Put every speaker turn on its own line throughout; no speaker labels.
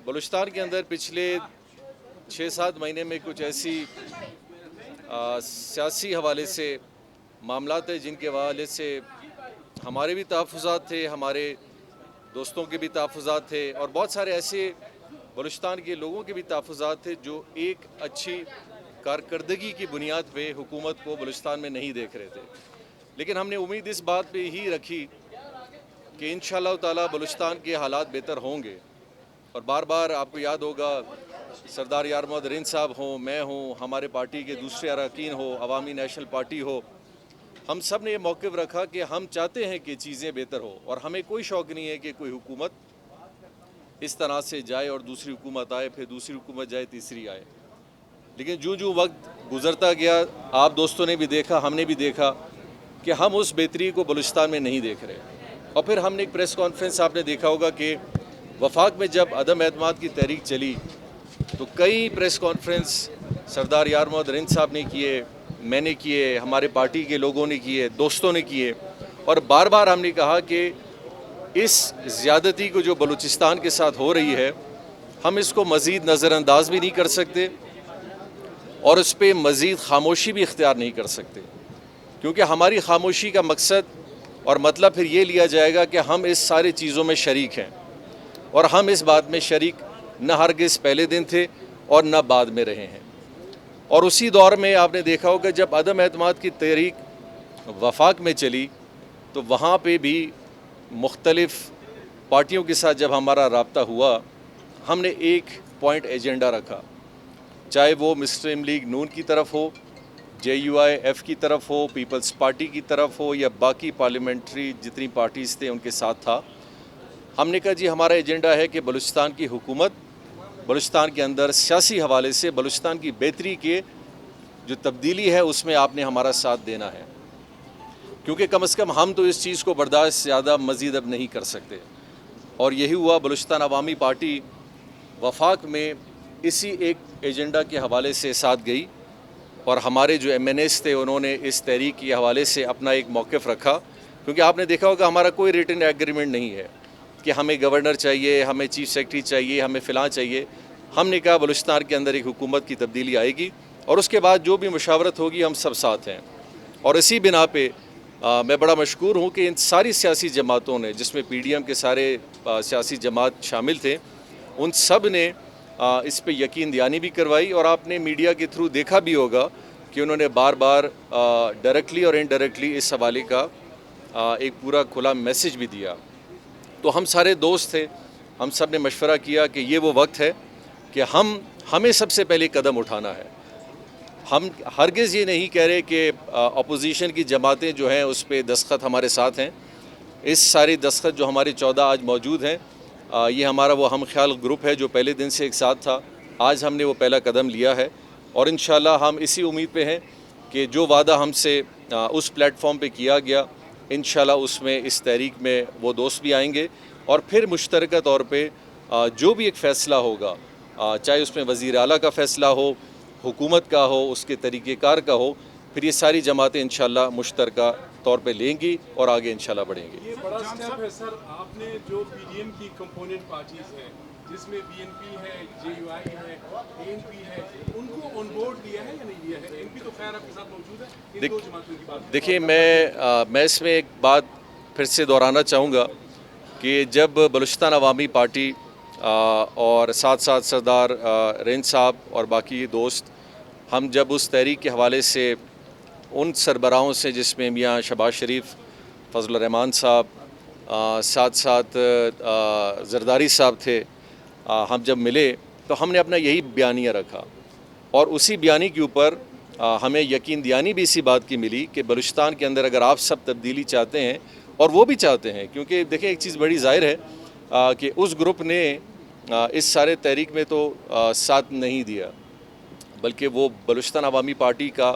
بلوچستان کے اندر پچھلے 6-7 مہینے میں کچھ ایسی سیاسی حوالے سے معاملات ہیں جن کے حوالے سے ہمارے بھی تحفظات تھے، ہمارے دوستوں کے بھی تحفظات تھے اور بہت سارے ایسے بلوچستان کے لوگوں کے بھی تحفظات تھے جو ایک اچھی کارکردگی کی بنیاد پہ حکومت کو بلوچستان میں نہیں دیکھ رہے تھے. لیکن ہم نے امید اس بات پہ ہی رکھی کہ انشاءاللہ تعالی بلوچستان کے حالات بہتر ہوں گے. اور بار بار آپ کو یاد ہوگا سردار یار محمد رند صاحب ہوں، میں ہوں، ہمارے پارٹی کے دوسرے اراکین ہو، عوامی نیشنل پارٹی ہو، ہم سب نے یہ موقف رکھا کہ ہم چاہتے ہیں کہ چیزیں بہتر ہو اور ہمیں کوئی شوق نہیں ہے کہ کوئی حکومت اس طرح سے جائے اور دوسری حکومت آئے، پھر دوسری حکومت جائے، تیسری آئے. لیکن جو وقت گزرتا گیا آپ دوستوں نے بھی دیکھا، ہم نے بھی دیکھا کہ ہم اس بہتری کو بلوچستان میں نہیں دیکھ رہے. اور پھر ہم نے ایک پریس کانفرنس آپ نے دیکھا ہوگا کہ وفاق میں جب عدم اعتماد کی تحریک چلی تو کئی پریس کانفرنس سردار یار محمد رند صاحب نے کیے، میں نے کیے، ہمارے پارٹی کے لوگوں نے کیے، دوستوں نے کیے اور بار بار ہم نے کہا کہ اس زیادتی کو جو بلوچستان کے ساتھ ہو رہی ہے ہم اس کو مزید نظر انداز بھی نہیں کر سکتے اور اس پہ مزید خاموشی بھی اختیار نہیں کر سکتے، کیونکہ ہماری خاموشی کا مقصد اور مطلب پھر یہ لیا جائے گا کہ ہم اس سارے چیزوں میں شریک ہیں اور ہم اس بات میں شریک نہ ہرگز پہلے دن تھے اور نہ بعد میں رہے ہیں. اور اسی دور میں آپ نے دیکھا ہوگا جب عدم اعتماد کی تحریک وفاق میں چلی تو وہاں پہ بھی مختلف پارٹیوں کے ساتھ جب ہمارا رابطہ ہوا ہم نے ایک پوائنٹ ایجنڈا رکھا، چاہے وہ مسلم لیگ نون کی طرف ہو، JUIF کی طرف ہو، پیپلز پارٹی کی طرف ہو یا باقی پارلیمنٹری جتنی پارٹیز تھے ان کے ساتھ تھا. ہم نے کہا جی ہمارا ایجنڈا ہے کہ بلوچستان کی حکومت بلوچستان کے اندر سیاسی حوالے سے بلوچستان کی بہتری کے جو تبدیلی ہے اس میں آپ نے ہمارا ساتھ دینا ہے، کیونکہ کم از کم ہم تو اس چیز کو برداشت زیادہ مزید اب نہیں کر سکتے. اور یہی ہوا، بلوچستان عوامی پارٹی وفاق میں اسی ایک ایجنڈا کے حوالے سے ساتھ گئی اور ہمارے جو MNAs تھے انہوں نے اس تحریک کے حوالے سے اپنا ایک موقف رکھا، کیونکہ آپ نے دیکھا ہوگا ہمارا کوئی ریٹن ایگریمنٹ نہیں ہے کہ ہمیں گورنر چاہیے، ہمیں چیف سیکرٹری چاہیے، ہمیں فلاں چاہیے. ہم نے کہا بلوچستان کے اندر ایک حکومت کی تبدیلی آئے گی اور اس کے بعد جو بھی مشاورت ہوگی ہم سب ساتھ ہیں. اور اسی بنا پہ میں بڑا مشکور ہوں کہ ان ساری سیاسی جماعتوں نے، جس میں PDM کے سارے سیاسی جماعت شامل تھے، ان سب نے اس پہ یقین دہانی بھی کروائی اور آپ نے میڈیا کے تھرو دیکھا بھی ہوگا کہ انہوں نے بار بار ڈائریکٹلی اور انڈائریکٹلی اس حوالے کا ایک پورا کھلا میسج بھی دیا. تو ہم سارے دوست تھے، ہم سب نے مشورہ کیا کہ یہ وہ وقت ہے کہ ہمیں سب سے پہلے قدم اٹھانا ہے. ہم ہرگز یہ نہیں کہہ رہے کہ اپوزیشن کی جماعتیں جو ہیں اس پہ دستخط ہمارے ساتھ ہیں. اس ساری دستخط جو ہمارے 14 آج موجود ہیں یہ ہمارا وہ ہم خیال گروپ ہے جو پہلے دن سے ایک ساتھ تھا. آج ہم نے وہ پہلا قدم لیا ہے اور انشاءاللہ ہم اسی امید پہ ہیں کہ جو وعدہ ہم سے اس پلیٹ فارم پہ کیا گیا انشاءاللہ اس میں اس تحریک میں وہ دوست بھی آئیں گے اور پھر مشترکہ طور پہ جو بھی ایک فیصلہ ہوگا، چاہے اس میں وزیر اعلیٰ کا فیصلہ ہو، حکومت کا ہو، اس کے طریقہ کار کا ہو، پھر یہ ساری جماعتیں انشاءاللہ مشترکہ طور پہ لیں گی اور آگے انشاءاللہ بڑھیں گے.
یہ بڑا سٹیپ ہے سر. آپ نے جو PDM کی کمپوننٹ پارٹیز ہیں جس میں BNP ہے، JUI ہے، ANP ہے، ان کو آن بورڈ لیا ہے یا نہیں لیا ہے؟ ANP تو خیر آپ کے ساتھ موجود ہے. ان دو جماعتوں کی بات
دیکھیے میں اس میں ایک بات پھر سے دہرانا چاہوں گا کہ جب بلوچستان عوامی پارٹی اور ساتھ ساتھ سردار رند صاحب اور باقی دوست ہم جب اس تحریک کے حوالے سے ان سربراہوں سے جس میں میاں شہباز شریف، فضل الرحمان صاحب، ساتھ زرداری صاحب تھے، ہم جب ملے تو ہم نے اپنا یہی بیانیہ رکھا اور اسی بیانی کے اوپر ہمیں یقین دہانی بھی اسی بات کی ملی کہ بلوچستان کے اندر اگر آپ سب تبدیلی چاہتے ہیں اور وہ بھی چاہتے ہیں، کیونکہ دیکھیں ایک چیز بڑی ظاہر ہے کہ اس گروپ نے اس سارے تحریک میں تو ساتھ نہیں دیا، بلکہ وہ بلوچستان عوامی پارٹی کا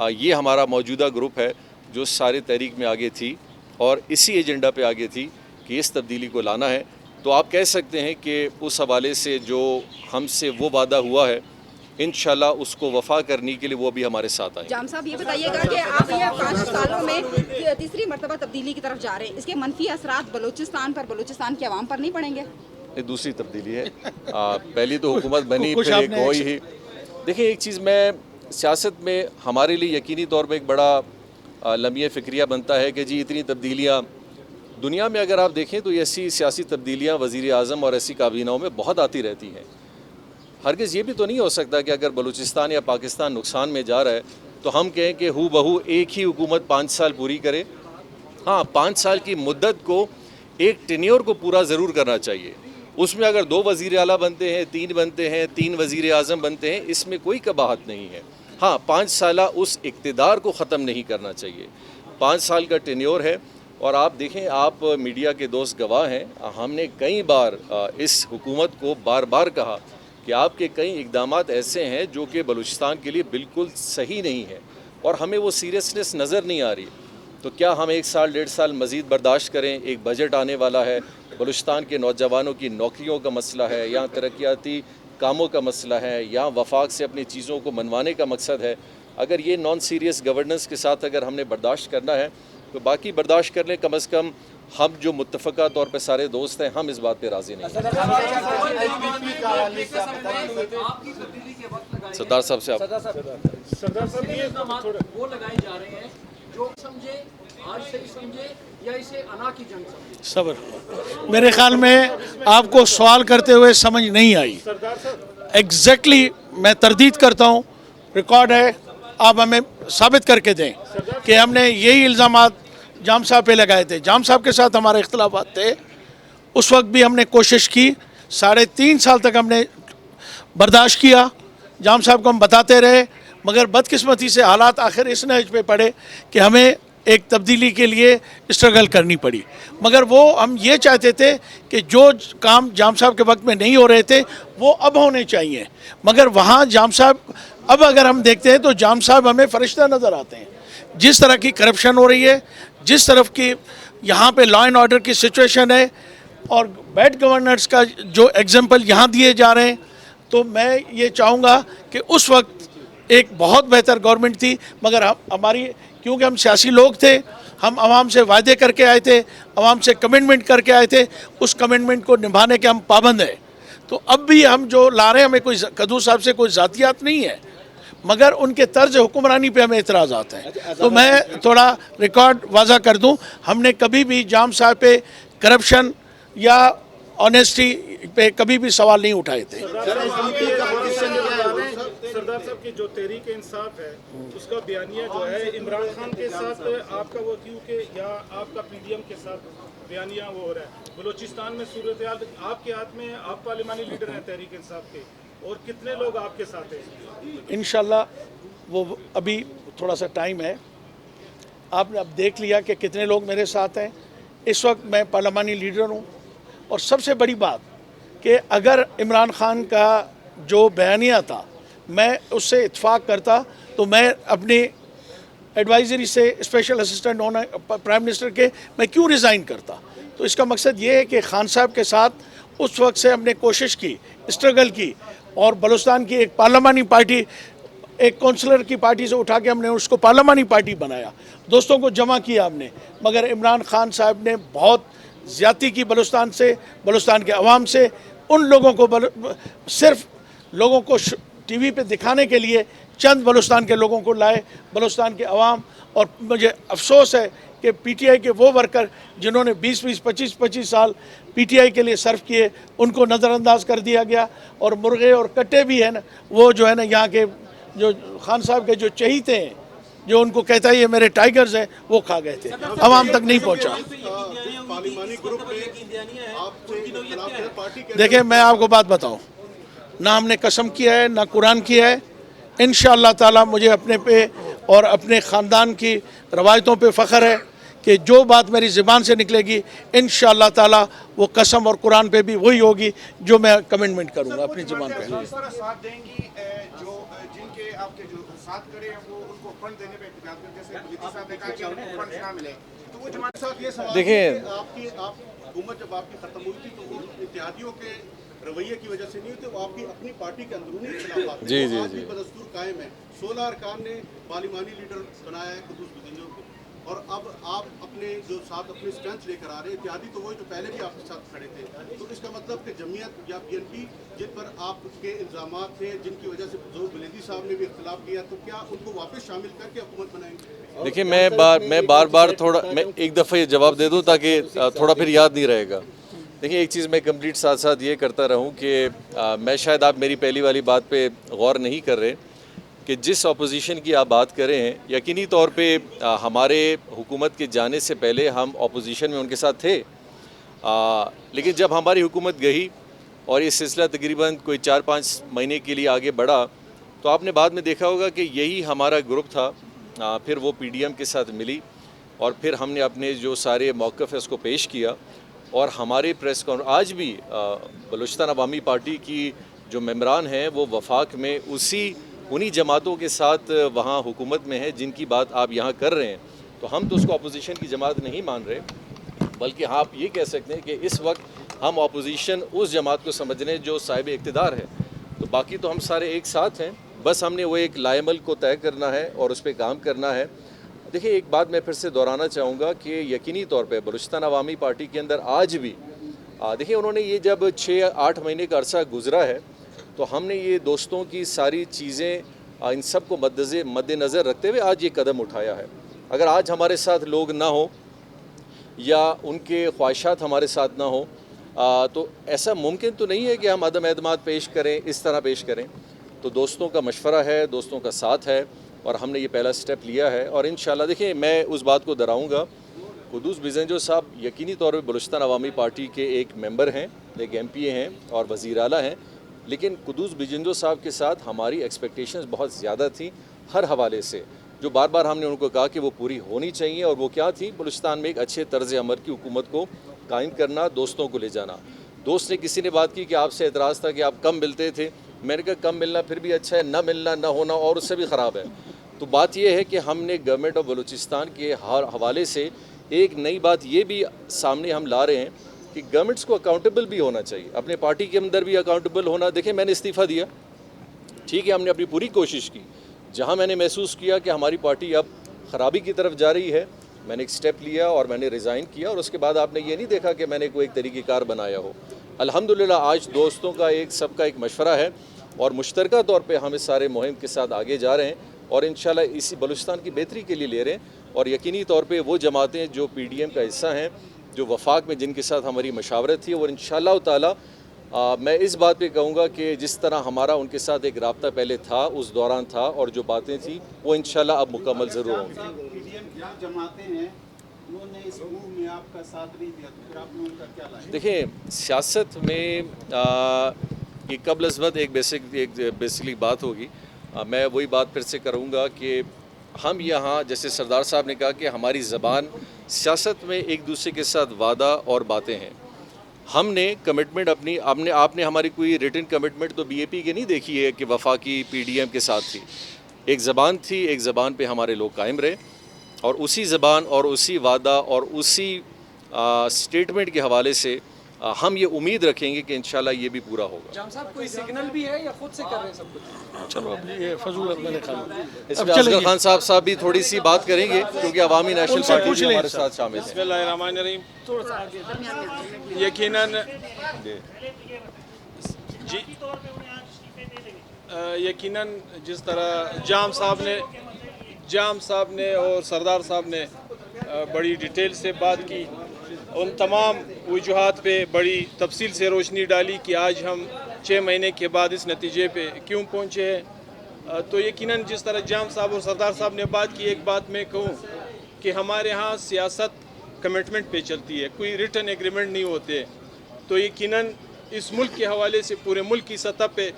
یہ ہمارا موجودہ گروپ ہے جو سارے تحریک میں آگے تھی اور اسی ایجنڈا پہ آگے تھی کہ اس تبدیلی کو لانا ہے. تو آپ کہہ سکتے ہیں کہ اس حوالے سے جو ہم سے وہ وعدہ ہوا ہے انشاءاللہ اس کو وفا کرنے کے لیے وہ بھی ہمارے ساتھ آئیں گے.
جام صاحب یہ بتائیے گا کہ آپ یہ 5 سالوں میں تیسری مرتبہ تبدیلی کی طرف جا رہے ہیں، اس کے منفی اثرات بلوچستان پر، بلوچستان کے عوام پر نہیں پڑیں گے؟
یہ دوسری تبدیلی ہے. پہلی تو حکومت بنی پھر ایک ہوئی ہی. دیکھیں ایک چیز میں سیاست میں ہمارے لیے یقینی طور پہ ایک بڑا لمحہ فکریہ بنتا ہے کہ جی اتنی تبدیلیاں دنیا میں اگر آپ دیکھیں تو ایسی سیاسی تبدیلیاں وزیر اعظم اور ایسی کابینوں میں بہت آتی رہتی ہیں. ہرگز یہ بھی تو نہیں ہو سکتا کہ اگر بلوچستان یا پاکستان نقصان میں جا رہا ہے تو ہم کہیں کہ ہو بہو ایک ہی حکومت 5 سال پوری کرے. ہاں 5 سال کی مدت کو ایک ٹینیور کو پورا ضرور کرنا چاہیے. اس میں اگر 2 وزیر اعلیٰ بنتے ہیں 3 بنتے ہیں 3 وزیر اعظم بنتے ہیں اس میں کوئی قباحت نہیں ہے. ہاں 5 سالہ اس اقتدار کو ختم نہیں کرنا چاہیے. 5 سال کا ٹینیور ہے. اور آپ دیکھیں آپ میڈیا کے دوست گواہ ہیں, ہم نے کئی بار اس حکومت کو بار بار کہا کہ آپ کے کئی اقدامات ایسے ہیں جو کہ بلوچستان کے لیے بالکل صحیح نہیں ہے اور ہمیں وہ سیریسنس نظر نہیں آ رہی. تو کیا ہم 1 سال 1.5 سال مزید برداشت کریں؟ ایک بجٹ آنے والا ہے, بلوچستان کے نوجوانوں کی نوکریوں کا مسئلہ ہے, یا ترقیاتی کاموں کا مسئلہ ہے, یا وفاق سے اپنی چیزوں کو منوانے کا مقصد ہے. اگر یہ نان سیریس گورننس کے ساتھ اگر ہم نے برداشت کرنا ہے تو باقی برداشت کر لیں. کم از کم ہم جو متفقہ طور پہ سارے دوست ہیں ہم اس بات پہ راضی نہیں ہیں. سردار صاحب سے آپ
وہ لگائے جا رہے ہیں جو سمجھے آج سے ہی سمجھے یا اسے انا کی جنگ سمجھے.
صبر میرے خیال میں آپ کو سوال کرتے ہوئے سمجھ نہیں آئی. ایگزیکٹلی میں تردید کرتا ہوں, ریکارڈ ہے, آپ ہمیں ثابت کر کے دیں کہ ہم نے یہی الزامات جام صاحب پہ لگائے تھے. جام صاحب کے ساتھ ہمارے اختلافات تھے, اس وقت بھی ہم نے کوشش کی, 3.5 سال تک ہم نے برداشت کیا, جام صاحب کو ہم بتاتے رہے, مگر بدقسمتی سے حالات آخر اس نہج پہ پڑے کہ ہمیں ایک تبدیلی کے لیے اسٹرگل کرنی پڑی. مگر وہ ہم یہ چاہتے تھے کہ جو کام جام صاحب کے وقت میں نہیں ہو رہے تھے وہ اب ہونے چاہیے. مگر وہاں جام صاحب, اب اگر ہم دیکھتے ہیں تو جام صاحب ہمیں فرشتہ نظر آتے ہیں. جس طرح کی کرپشن ہو رہی ہے, جس طرف کی یہاں پہ لا اینڈ آرڈر کی سچویشن ہے, اور بیڈ گورننس کا جو ایگزامپل یہاں دیے جا رہے ہیں, تو میں یہ چاہوں گا کہ اس وقت ایک بہت بہتر گورنمنٹ تھی. مگر ہماری, کیونکہ ہم سیاسی لوگ تھے, ہم عوام سے وعدے کر کے آئے تھے, عوام سے کمٹمنٹ کر کے آئے تھے, اس کمٹمنٹ کو نبھانے کے ہم پابند ہیں. تو اب بھی ہم جو لا رہے ہیں, ہمیں کوئی قدوس صاحب سے کوئی ذاتیات نہیں ہے, مگر ان کے طرز حکمرانی پہ ہمیں اعتراضات ہیں. تو میں تھوڑا ریکارڈ واضح کر دوں, ہم نے کبھی بھی جام صاحب پہ کرپشن یا آنیسٹی پہ کبھی بھی سوال نہیں اٹھائے تھے.
سردار صاحب کی جو تحریک انصاف ہے اس کا بیانیہ جو ہے عمران خان کے ساتھ آپ کا وہ کیوں کہ یا آپ کا پی ڈی ایم کے ساتھ بیانیہ وہ ہو رہا ہے. بلوچستان میں صورتحال آپ کے ہاتھ میں, آپ پارلیمانی لیڈر ہیں تحریک انصاف کے, اور کتنے لوگ آپ کے ساتھ ہیں؟
انشاءاللہ وہ ابھی تھوڑا سا ٹائم ہے, آپ نے اب دیکھ لیا کہ کتنے لوگ میرے ساتھ ہیں. اس وقت میں پارلیمانی لیڈر ہوں, اور سب سے بڑی بات کہ اگر عمران خان کا جو بیانیہ تھا میں اس سے اتفاق کرتا تو میں اپنی ایڈوائزری سے اسپیشل اسسٹنٹ ہونا پرائم منسٹر کے میں کیوں ریزائن کرتا. تو اس کا مقصد یہ ہے کہ خان صاحب کے ساتھ اس وقت سے ہم نے کوشش کی, اسٹرگل کی, اور بلوچستان کی ایک پارلیمانی پارٹی, ایک کونسلر کی پارٹی سے اٹھا کے ہم نے اس کو پارلیمانی پارٹی بنایا, دوستوں کو جمع کیا ہم نے. مگر عمران خان صاحب نے بہت زیادتی کی بلوچستان سے, بلوچستان کے عوام سے. ان لوگوں کو صرف لوگوں کو ٹی وی پہ دکھانے کے لیے چند بلوچستان کے لوگوں کو لائے, بلوچستان کے عوام. اور مجھے افسوس ہے کہ پی ٹی آئی کے وہ ورکر جنہوں نے 20-20 25-25 سال پی ٹی آئی کے لیے صرف کیے, ان کو نظر انداز کر دیا گیا. اور مرغے اور کٹے بھی ہیں نا, وہ جو ہے نا یہاں کے جو خان صاحب کے جو چہیتے ہیں, جو ان کو کہتا ہے یہ میرے ٹائیگرز ہیں, وہ کھا گئے تھے, عوام تک نہیں پہنچا. دیکھیں میں آپ کو بات بتاؤں, نہ ہم نے قسم کیا ہے نہ قرآن کیا ہے. انشاءاللہ تعالی مجھے اپنے پہ اور اپنے خاندان کی روایتوں پہ فخر ہے کہ جو بات میری زبان سے نکلے گی انشاءاللہ تعالی وہ قسم اور قرآن پہ بھی وہی ہوگی جو میں کمٹمنٹ کروں گا اپنی زبان پہ.
ساتھ دیں گی جو جن کے آپ کے جو ساتھ کرے ہیں وہ ان کو فنڈ دینے پہ اعتراض کرتے ہیں, جیسے صاحب نے کہا کہ ان کو فنڈ نہ ملے, تو وہ جماعت صاحب یہ سوال
دیکھیں
آپ حکومت جب آپ کی ختم ہوئی تھی تو وہ اتحادیوں کے رویے کی وجہ سے نہیں ہوتے, وہ آپ کی اپنی پارٹی کے اندرونی اختلافات ہیں. جی بدستور قائم ہے. 16 ارکان نے پارلیمانی لیڈر بنایا ہے قدوس بدنجو کو,
اور اب آپ اپنے جو ساتھ اپنی اسٹرینتھ لے کر آ رہے ہیں، اتحادی تو وہی جو پہلے بھی آپ کے ساتھ کھڑے تھے، تو اس کا مطلب کہ جمعیت یا پی این پی جن پر آپ کے الزامات تھے، جن کی وجہ سے ظہور بلیندی صاحب نے بھی اختلاف کیا، تو کیا ان کو واپس شامل کر کے حکومت بنائیں گے؟
دیکھیں میں بار بار تھوڑا میں ایک دفعہ یہ جواب دے دوں تاکہ تھوڑا پھر یاد نہیں رہے گا. دیکھیں ایک چیز میں کمپلیٹ ساتھ ساتھ یہ کرتا رہوں کہ میں شاید آپ میری پہلی والی بات پہ غور نہیں کر رہے کہ جس اپوزیشن کی آپ بات کریں ہیں یقینی طور پہ ہمارے حکومت کے جانے سے پہلے ہم اپوزیشن میں ان کے ساتھ تھے، لیکن جب ہماری حکومت گئی اور یہ سلسلہ تقریباً کوئی 4-5 مہینے کے لیے آگے بڑھا تو آپ نے بعد میں دیکھا ہوگا کہ یہی ہمارا گروپ تھا. پھر وہ پی ڈی ایم کے ساتھ ملی اور پھر ہم نے اپنے جو سارے موقف ہے اس کو پیش کیا، اور ہمارے پریس کانفرنس آج بھی بلوچستان عوامی پارٹی کی جو ممبران ہیں وہ وفاق میں انہی جماعتوں کے ساتھ وہاں حکومت میں ہیں جن کی بات آپ یہاں کر رہے ہیں. تو ہم تو اس کو اپوزیشن کی جماعت نہیں مان رہے، بلکہ آپ یہ کہہ سکتے ہیں کہ اس وقت ہم اپوزیشن اس جماعت کو سمجھ رہے ہیں جو صاحب اقتدار ہے. تو باقی تو ہم سارے ایک ساتھ ہیں، بس ہم نے وہ ایک لائے عمل کو طے کرنا ہے اور اس پہ کام کرنا ہے. دیکھیں ایک بات میں پھر سے دہرانا چاہوں گا کہ یقینی طور پہ بلوچستان عوامی پارٹی کے اندر آج بھی دیکھیں انہوں نے یہ جب 6-8 مہینے کا عرصہ گزرا ہے تو ہم نے یہ دوستوں کی ساری چیزیں ان سب کو مد نظر رکھتے ہوئے آج یہ قدم اٹھایا ہے. اگر آج ہمارے ساتھ لوگ نہ ہوں یا ان کے خواہشات ہمارے ساتھ نہ ہوں تو ایسا ممکن تو نہیں ہے کہ ہم عدم اعتماد پیش کریں، اس طرح پیش کریں. تو دوستوں کا مشورہ ہے، دوستوں کا ساتھ ہے، اور ہم نے یہ پہلا سٹیپ لیا ہے. اور انشاءاللہ دیکھیں میں اس بات کو دہراؤں گا، قدوس بزنجو صاحب یقینی طور پہ بلوچستان عوامی پارٹی کے ایک ممبر ہیں، ایک ایم پی اے ہیں اور وزیر اعلیٰ ہیں، لیکن قدوس بزنجو صاحب کے ساتھ ہماری ایکسپیکٹیشنز بہت زیادہ تھیں ہر حوالے سے، جو بار بار ہم نے ان کو کہا کہ وہ پوری ہونی چاہیے. اور وہ کیا تھی؟ بلوچستان میں ایک اچھے طرز عمل کی حکومت کو قائم کرنا، دوستوں کو لے جانا. دوست نے کسی نے بات کی کہ آپ سے اعتراض تھا کہ آپ کم ملتے تھے. میں نے کہا کم ملنا پھر بھی اچھا ہے، نہ ملنا نہ ہونا اور اس سے بھی خراب ہے. تو بات یہ ہے کہ ہم نے گورنمنٹ آف بلوچستان کے ہر حوالے سے ایک نئی بات یہ بھی سامنے ہم لا رہے ہیں کہ گورنمنٹس کو اکاؤنٹیبل بھی ہونا چاہیے، اپنے پارٹی کے اندر بھی اکاؤنٹیبل ہونا. دیکھیں میں نے استعفیٰ دیا، ٹھیک ہے، ہم نے اپنی پوری کوشش کی. جہاں میں نے محسوس کیا کہ ہماری پارٹی اب خرابی کی طرف جا رہی ہے، میں نے ایک سٹیپ لیا اور میں نے ریزائن کیا. اور اس کے بعد آپ نے یہ نہیں دیکھا کہ میں نے کوئی ایک طریقہ کار بنایا ہو. الحمدللہ آج دوستوں کا سب کا ایک مشورہ ہے اور مشترکہ طور پہ ہم اس سارے مہم کے ساتھ آگے جا رہے ہیں اور انشاءاللہ اسی بلوچستان کی بہتری کے لیے لے رہے ہیں. اور یقینی طور پہ وہ جماعتیں جو پی ڈی ایم کا حصہ ہیں، جو وفاق میں جن کے ساتھ ہماری مشاورت تھی، اور انشاءاللہ تعالی میں اس بات پہ کہوں گا کہ جس طرح ہمارا ان کے ساتھ ایک رابطہ پہلے تھا، اس دوران تھا، اور جو باتیں تھیں وہ انشاءاللہ اب مکمل ضرور ہوں گی.
پی ڈی ایم جماعتیں ہیں، انہوں نے اس موو میں آپ کا ساتھ نہیں دیا، تو پھر آپ نے ان کا کیا لایا؟
دیکھیں سیاست میں یہ قبل از وقت ایک بیسکلی بات ہوگی. میں وہی بات پھر سے کروں گا کہ ہم یہاں جیسے سردار صاحب نے کہا کہ ہماری زبان سیاست میں ایک دوسرے کے ساتھ وعدہ اور باتیں ہیں. ہم نے کمٹمنٹ اپنی آپ نے ہماری کوئی ریٹن کمٹمنٹ تو بی اے پی کے نہیں دیکھی ہے کہ وفاقی پی ڈی ایم کے ساتھ تھی. ایک زبان تھی، ایک زبان پہ ہمارے لوگ قائم رہے، اور اسی زبان اور اسی وعدہ اور اسی سٹیٹمنٹ کے حوالے سے ہم یہ امید رکھیں گے کہ انشاءاللہ یہ بھی پورا ہوگا.
جام صاحب کوئی سگنل بھی ہے یا خود سے کر رہے ہیں سب کچھ؟
چلو اب یہ فضول میں نے کھا
اس میں اصغر خان صاحب بھی تھوڑی سی بات کریں گے کیونکہ عوامی نیشنل پارٹی بھی ہمارے ساتھ شامل
بسم
ہے.
اللہ الرحمن الرحیم. یقیناً یقیناً جس طرح جام صاحب نے اور سردار صاحب نے بڑی ڈیٹیل سے بات کی، ان تمام وجوہات پہ بڑی تفصیل سے روشنی ڈالی کہ آج ہم 6 مہینے کے بعد اس نتیجے پہ کیوں پہنچے ہیں. تو یقیناً جس طرح جام صاحب اور سردار صاحب نے بات کی، ایک بات میں کہوں کہ ہمارے ہاں سیاست کمٹمنٹ پہ چلتی ہے، کوئی ریٹن ایگریمنٹ نہیں ہوتے. تو یقیناً اس ملک کے حوالے سے پورے ملک کی سطح پہ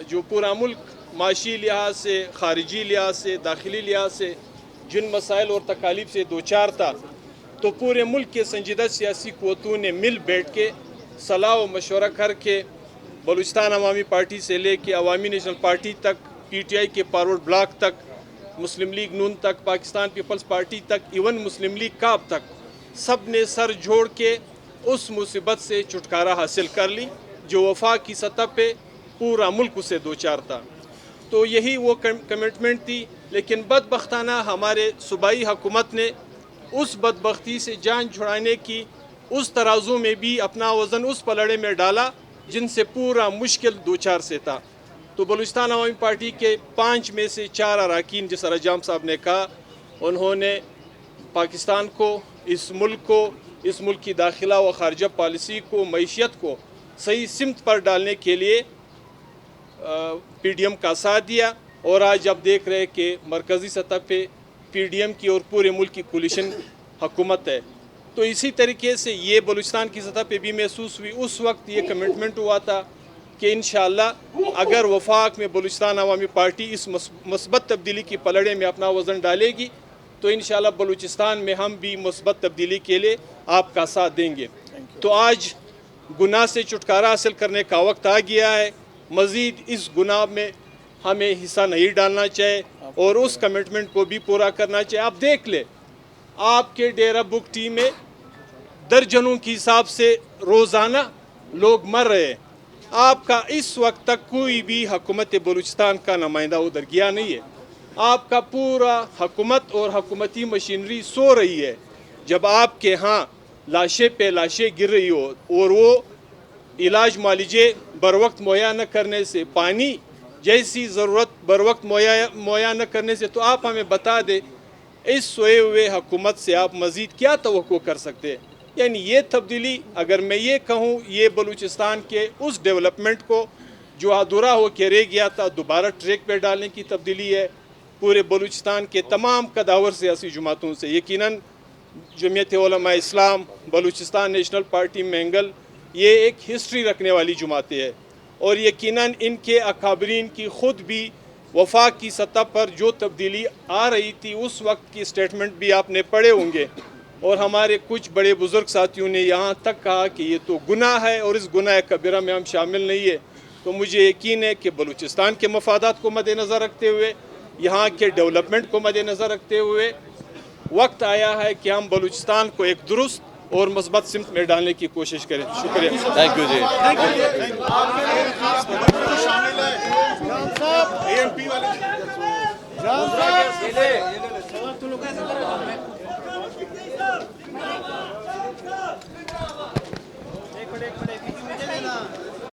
جو پورا ملک معاشی لحاظ سے، خارجی لحاظ سے، داخلی لحاظ سے جن مسائل اور تکالیف سے دوچار تھا، تو پورے ملک کے سنجیدہ سیاسی قوتوں نے مل بیٹھ کے صلاح و مشورہ کر کے بلوچستان عوامی پارٹی سے لے کے عوامی نیشنل پارٹی تک، پی ٹی آئی کے فارورڈ بلاک تک، مسلم لیگ نون تک، پاکستان پیپلز پارٹی تک، ایون مسلم لیگ کاپ تک، سب نے سر جوڑ کے اس مصیبت سے چھٹکارا حاصل کر لی جو وفاق کی سطح پہ پورا ملک اسے دوچار تھا. تو یہی وہ کمٹمنٹ تھی. لیکن بدبختانہ ہمارے صوبائی حکومت نے
اس بدبختی سے جان چھڑانے کی اس ترازو میں بھی اپنا وزن اس پلڑے میں ڈالا جن سے پورا مشکل دوچار سے تھا. تو بلوچستان عوامی پارٹی کے 5 میں سے 4 اراکین، جس طرح جام صاحب نے کہا، انہوں نے پاکستان کو، اس ملک کی داخلہ و خارجہ پالیسی کو، معیشت کو صحیح سمت پر ڈالنے کے لیے پی ڈی ایم کا ساتھ دیا. اور آج آپ دیکھ رہے کہ مرکزی سطح پہ پی ڈی ایم کی اور پورے ملک کی کولیشن حکومت ہے. تو اسی طریقے سے یہ بلوچستان کی سطح پہ بھی محسوس ہوئی. اس وقت یہ کمٹمنٹ ہوا تھا کہ انشاءاللہ اگر وفاق میں بلوچستان عوامی پارٹی اس مثبت تبدیلی کی پلڑے میں اپنا وزن ڈالے گی تو انشاءاللہ بلوچستان میں ہم بھی مثبت تبدیلی کے لیے آپ کا ساتھ دیں گے. تو آج گناہ سے چھٹکارا حاصل کرنے کا وقت آ گیا ہے. مزید اس گناہ میں ہمیں حصہ نہیں ڈالنا چاہے اور اس کمٹمنٹ کو بھی پورا کرنا چاہے. آپ دیکھ لیں، آپ کے ڈیرہ بگٹی میں درجنوں کی حساب سے روزانہ لوگ مر رہے ہیں. آپ کا اس وقت تک کوئی بھی حکومت بلوچستان کا نمائندہ ادھر گیا نہیں ہے. آپ کا پورا حکومت اور حکومتی مشینری سو رہی ہے. جب آپ کے ہاں لاشیں پہ لاشیں گر رہی ہو اور وہ علاج معالجے بر وقت مہیا نہ کرنے سے، پانی جیسی ضرورت بر وقت مہیا نہ کرنے سے، تو آپ ہمیں بتا دیں اس سوئے ہوئے حکومت سے آپ مزید کیا توقع کر سکتے ہیں. یعنی یہ تبدیلی، اگر میں یہ کہوں، یہ بلوچستان کے اس ڈیولپمنٹ کو جو ادھورا ہو کے رہ گیا تھا دوبارہ ٹریک پہ ڈالنے کی تبدیلی ہے. پورے بلوچستان کے تمام قداور سیاسی جماعتوں سے، یقیناً جمعیت علماء اسلام، بلوچستان نیشنل پارٹی مینگل، یہ ایک ہسٹری رکھنے والی جماعتیں ہیں اور یقیناً ان کے اکابرین کی خود بھی وفاق کی سطح پر جو تبدیلی آ رہی تھی اس وقت کی سٹیٹمنٹ بھی آپ نے پڑھے ہوں گے. اور ہمارے کچھ بڑے بزرگ ساتھیوں نے یہاں تک کہا کہ یہ تو گناہ ہے اور اس گناہ کبیرہ میں ہم شامل نہیں ہے. تو مجھے یقین ہے کہ بلوچستان کے مفادات کو مد نظر رکھتے ہوئے، یہاں کے ڈیولپمنٹ کو مد نظر رکھتے ہوئے وقت آیا ہے کہ ہم بلوچستان کو ایک درست اور مثبت سمت میں ڈالنے کی کوشش کریں. شکریہ.
Thank you G.
ANP والے